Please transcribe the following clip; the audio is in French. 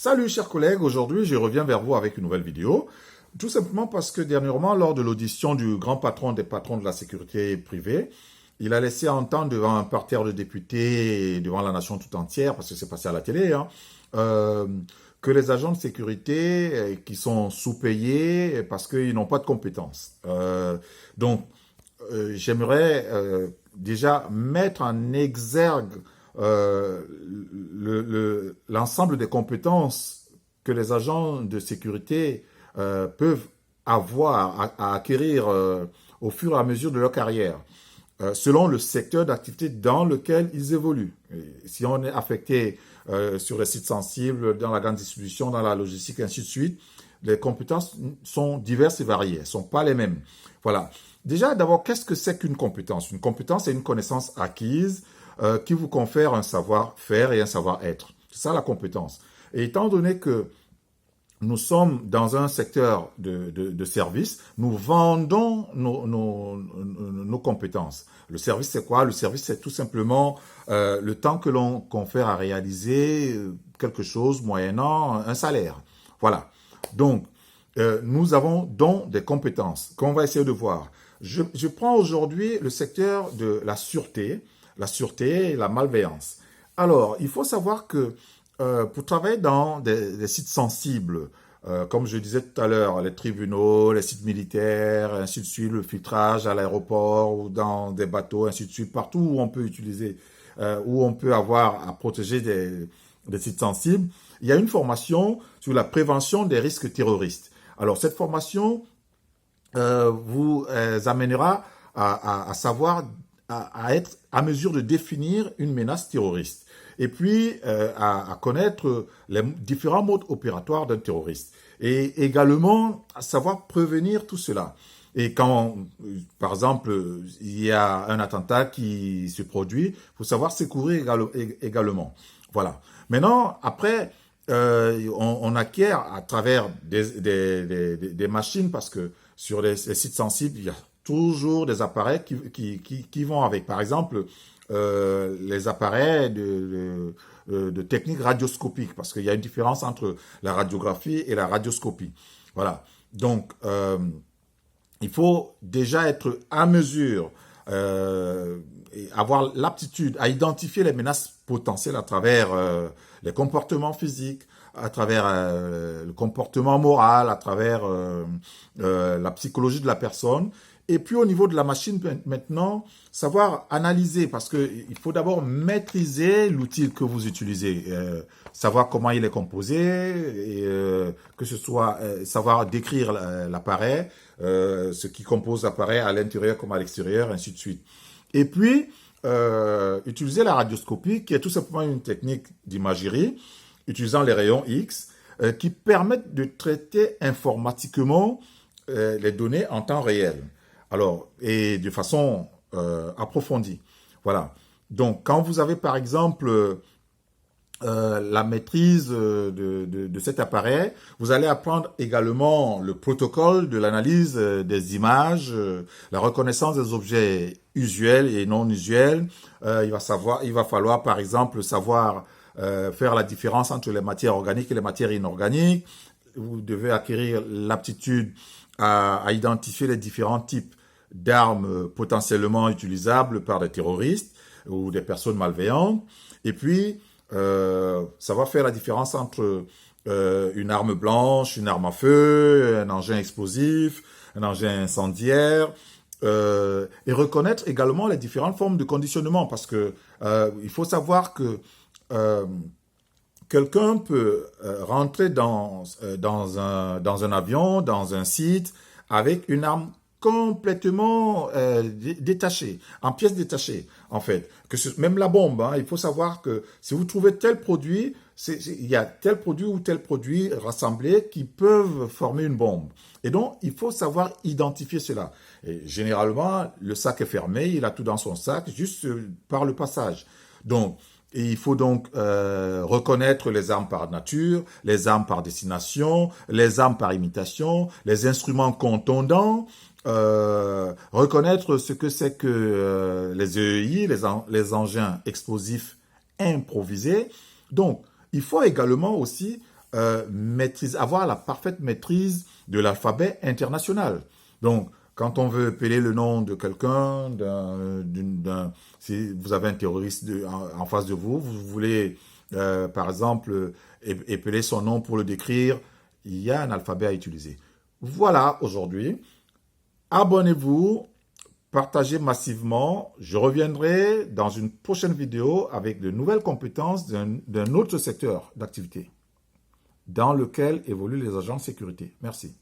Salut chers collègues, aujourd'hui je reviens vers vous avec une nouvelle vidéo. Tout simplement parce que dernièrement, lors de l'audition du grand patron des patrons de la sécurité privée, il a laissé entendre devant un parterre de députés et devant la nation tout entière, parce que c'est passé à la télé, que les agents de sécurité qui sont sous-payés parce qu'ils n'ont pas de compétences. J'aimerais déjà mettre en exergue l'ensemble des compétences que les agents de sécurité peuvent avoir à acquérir au fur et à mesure de leur carrière, selon le secteur d'activité dans lequel ils évoluent. Et si on est affecté sur les sites sensibles, dans la grande distribution, dans la logistique, ainsi de suite, les compétences sont diverses et variées, elles ne sont pas les mêmes. Voilà. Déjà, d'abord, qu'est-ce que c'est qu'une compétence? Une compétence, c'est une connaissance acquise qui vous confère un savoir-faire et un savoir-être. C'est ça la compétence. Et étant donné que nous sommes dans un secteur de service, nous vendons nos compétences. Le service, c'est quoi? Le service, c'est tout simplement le temps que l'on confère à réaliser quelque chose moyennant un salaire. Voilà. Donc, nous avons donc des compétences qu'on va essayer de voir. Je prends aujourd'hui le secteur de la sûreté et la malveillance. Alors, il faut savoir que pour travailler dans des sites sensibles, comme je disais tout à l'heure, les tribunaux, les sites militaires, ainsi de suite, le filtrage à l'aéroport ou dans des bateaux, ainsi de suite, partout où on peut utiliser, où on peut avoir à protéger des sites sensibles, il y a une formation sur la prévention des risques terroristes. Alors, cette formation vous amènera à savoir, à être à mesure de définir une menace terroriste et puis à connaître les différents modes opératoires d'un terroriste et également à savoir prévenir tout cela. Et quand, par exemple, il y a un attentat qui se produit, il faut savoir secourir également. Voilà. Maintenant, après, on acquiert à travers des machines parce que sur les sites sensibles, il y a toujours des appareils qui vont avec. Par exemple, les appareils de technique radioscopique, parce qu'il y a une différence entre la radiographie et la radioscopie. Voilà. Donc, il faut déjà être à mesure et avoir l'aptitude à identifier les menaces potentielles à travers les comportements physiques, à travers le comportement moral, à travers la psychologie de la personne. Et puis au niveau de la machine maintenant, savoir analyser, parce qu'il faut d'abord maîtriser l'outil que vous utilisez, savoir comment il est composé, et, que ce soit savoir décrire l'appareil, ce qui compose l'appareil à l'intérieur comme à l'extérieur, ainsi de suite. Et puis, utiliser la radioscopie, qui est tout simplement une technique d'imagerie, utilisant les rayons X, qui permettent de traiter informatiquement les données en temps réel. Alors, et de façon approfondie. Voilà. Donc, quand vous avez, par exemple, la maîtrise de cet appareil, vous allez apprendre également le protocole de l'analyse des images, la reconnaissance des objets usuels et non usuels. Il va falloir, par exemple, savoir faire la différence entre les matières organiques et les matières inorganiques. Vous devez acquérir l'aptitude à identifier les différents types d'armes potentiellement utilisables par des terroristes ou des personnes malveillantes. Et puis, savoir faire la différence entre une arme blanche, une arme à feu, un engin explosif, un engin incendiaire, et reconnaître également les différentes formes de conditionnement, parce que il faut savoir que quelqu'un peut rentrer dans un avion, dans un site, avec une arme complètement détachée, en pièces détachées, en fait. Même la bombe, il faut savoir que si vous trouvez tel produit, il y a tel produit ou tel produit rassemblés qui peuvent former une bombe. Et donc, il faut savoir identifier cela. Et généralement, le sac est fermé, il a tout dans son sac, juste par le passage. Donc, et il faut donc reconnaître les armes par nature, les armes par destination, les armes par imitation, les instruments contondants, reconnaître ce que c'est que les EEI, les engins explosifs improvisés. Donc, il faut également aussi avoir la parfaite maîtrise de l'alphabet international. Donc, quand on veut appeler le nom de quelqu'un, si vous avez un terroriste en face de vous, vous voulez, par exemple, épeler son nom pour le décrire, il y a un alphabet à utiliser. Voilà aujourd'hui. Abonnez-vous, partagez massivement. Je reviendrai dans une prochaine vidéo avec de nouvelles compétences d'un autre secteur d'activité dans lequel évoluent les agents de sécurité. Merci.